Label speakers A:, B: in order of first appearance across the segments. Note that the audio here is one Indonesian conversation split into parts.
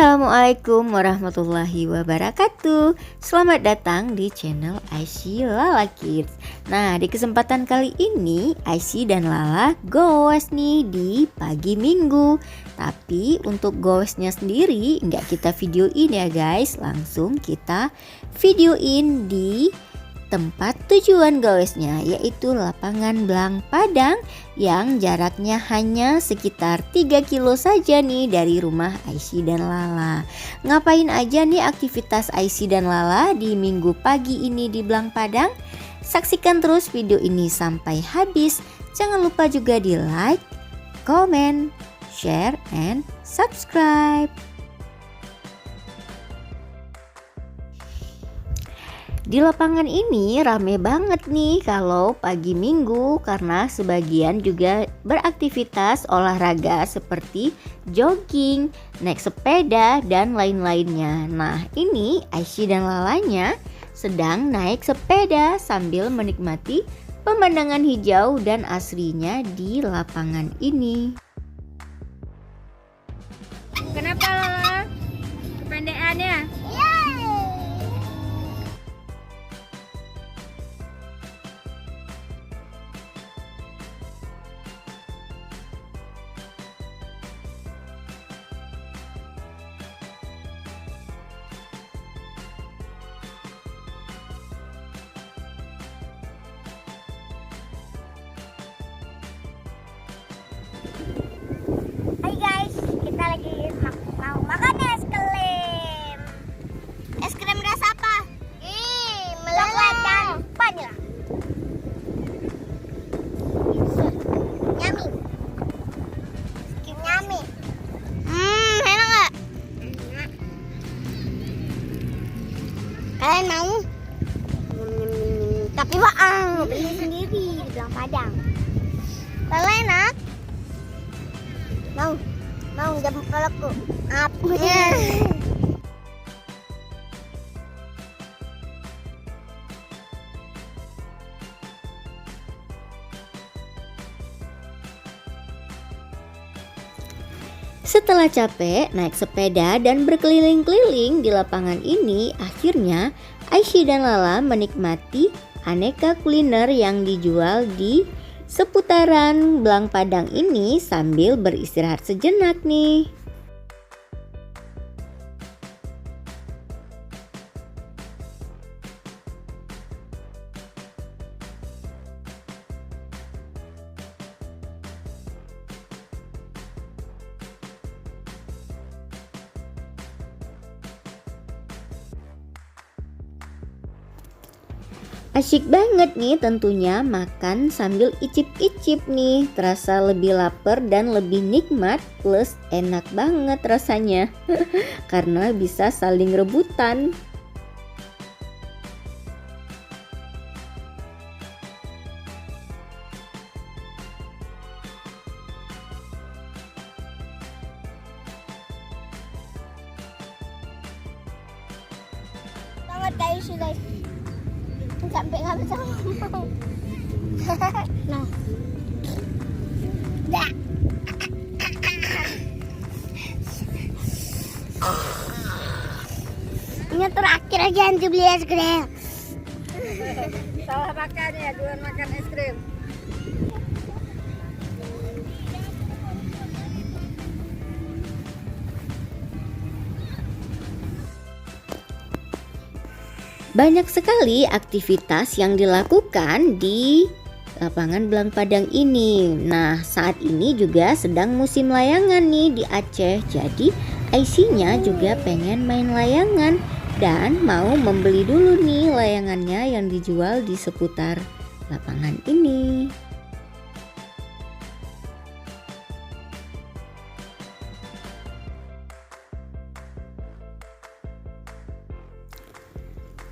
A: Assalamualaikum warahmatullahi wabarakatuh. Selamat datang di channel Aisyah Lala Kids. Nah, di kesempatan kali ini Aisyah dan Lala goes nih di pagi minggu. Tapi untuk goesnya sendiri nggak kita videoin ya guys, langsung kita videoin di tempat tujuan goesnya, yaitu lapangan Blang Padang yang jaraknya hanya sekitar 3 kilo saja nih dari rumah Aisyah dan Lala. Ngapain aja nih aktivitas Aisyah dan Lala di minggu pagi ini di Blang Padang? Saksikan terus video ini sampai habis. Jangan lupa juga di like, comment, share, and subscribe. Di lapangan ini rame banget nih kalau pagi minggu karena sebagian juga beraktivitas olahraga seperti jogging, naik sepeda, dan lain-lainnya. Nah, ini Aisyah dan Lalanya sedang naik sepeda sambil menikmati pemandangan hijau dan asrinya di lapangan ini.
B: Kenapa Lala? Kependekannya? Hai guys, kita lagi mau makan es krim. Es krim rasa apa? Coklat dan vanila. Yummy. Yummy. Enak nggak? Kalian mau? Tapi beli sendiri di Blang Padang. Kalau enak? Mau jam pelekku apa ya?
A: Setelah capek naik sepeda dan berkeliling-keliling di lapangan ini, akhirnya Aisyah dan Lala menikmati aneka kuliner yang dijual di seputaran Blang Padang ini sambil beristirahat sejenak nih. Asyik banget nih tentunya makan sambil icip-icip nih, terasa lebih lapar dan lebih nikmat plus enak banget rasanya karena bisa saling rebutan.
B: Banget guys, sampai nggak bisa ngomong. Nah, dah. Ini terakhir aja nanti beli es krim. Salah makan ya, duluan makan es krim.
A: Banyak sekali aktivitas yang dilakukan di lapangan Blang Padang ini. Nah, saat ini juga sedang musim layangan nih di Aceh. Jadi Aisyahnya juga pengen main layangan dan mau membeli dulu nih layangannya yang dijual di seputar lapangan ini.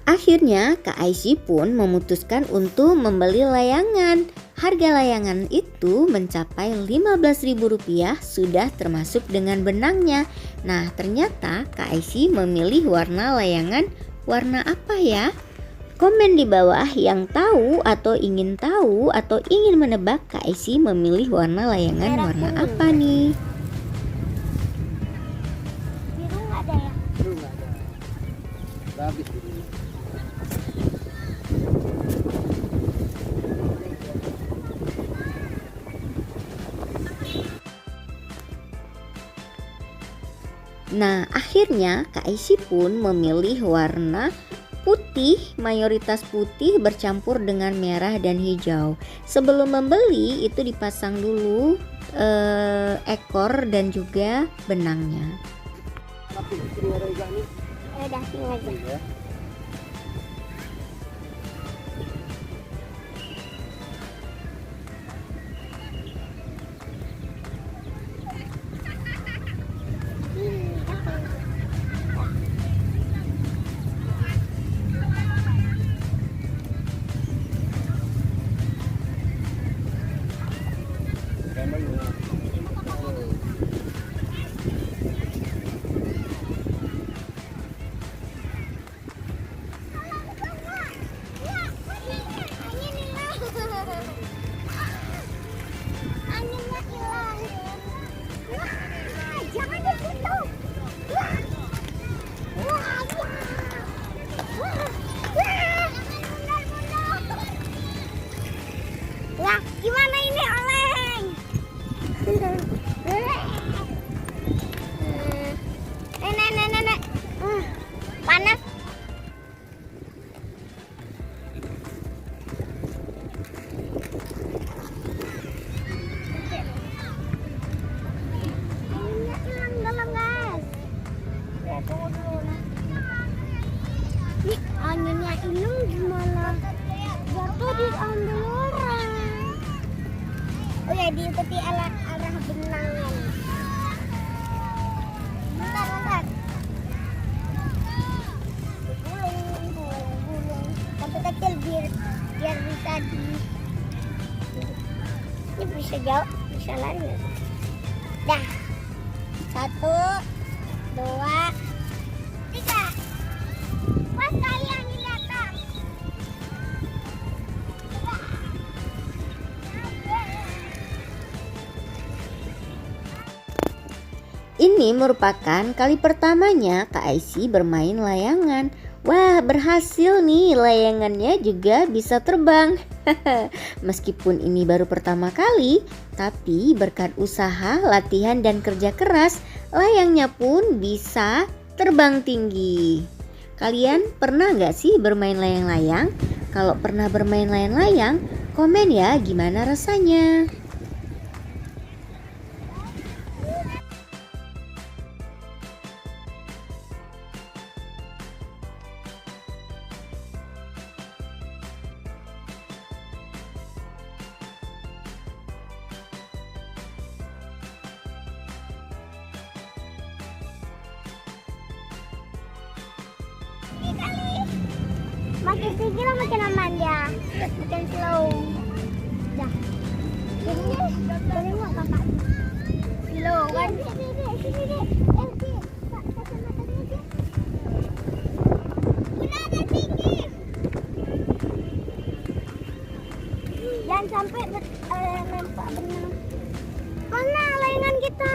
A: Akhirnya Kak Aisyah pun memutuskan untuk membeli layangan. Harga layangan itu mencapai Rp15.000 sudah termasuk dengan benangnya. Nah, ternyata Kak Aisyah memilih warna layangan warna apa ya? Komen di bawah yang tahu atau ingin menebak Kak Aisyah memilih warna layangan warna apa nih?
B: Biru nggak
A: Nah, akhirnya Kak Aisy pun memilih warna putih, mayoritas putih bercampur dengan merah dan hijau. Sebelum membeli itu dipasang dulu ekor dan juga benangnya.
B: Udah sini aja. Anginnya hilang. Wah, jangan di situ. Wah, wah, wah, wah, mundur. Wah, gimana ini oleng? Nenek. Panas. Anginnya hilang dalam, guys. Tunggu dulu. Ih, anginnya hilang gimana? Jatuh diambil orang. Oh ya, diikuti arah benangan. Bentar. Gulung. Sampai kecil biar bisa ini bisa jauh, bisa lari nggak? Dah. 1, 2, 3. Pas kalian di atas.
A: Ini merupakan kali pertamanya Kak Aisy bermain layangan. Wah, berhasil nih, layangannya juga bisa terbang. Meskipun ini baru pertama kali, tapi berkat usaha, latihan, dan kerja keras, layangnya pun bisa terbang tinggi. Kalian pernah nggak sih bermain layang-layang? Kalau pernah bermain layang-layang, komen ya gimana rasanya.
B: Makin tinggi lah makin aman dia. Makin slow. Dah. Ini nggak kakak. Slow kan? Sini deh. Udah ada tinggi. Jangan sampai nampak benang. Mana layangan kita?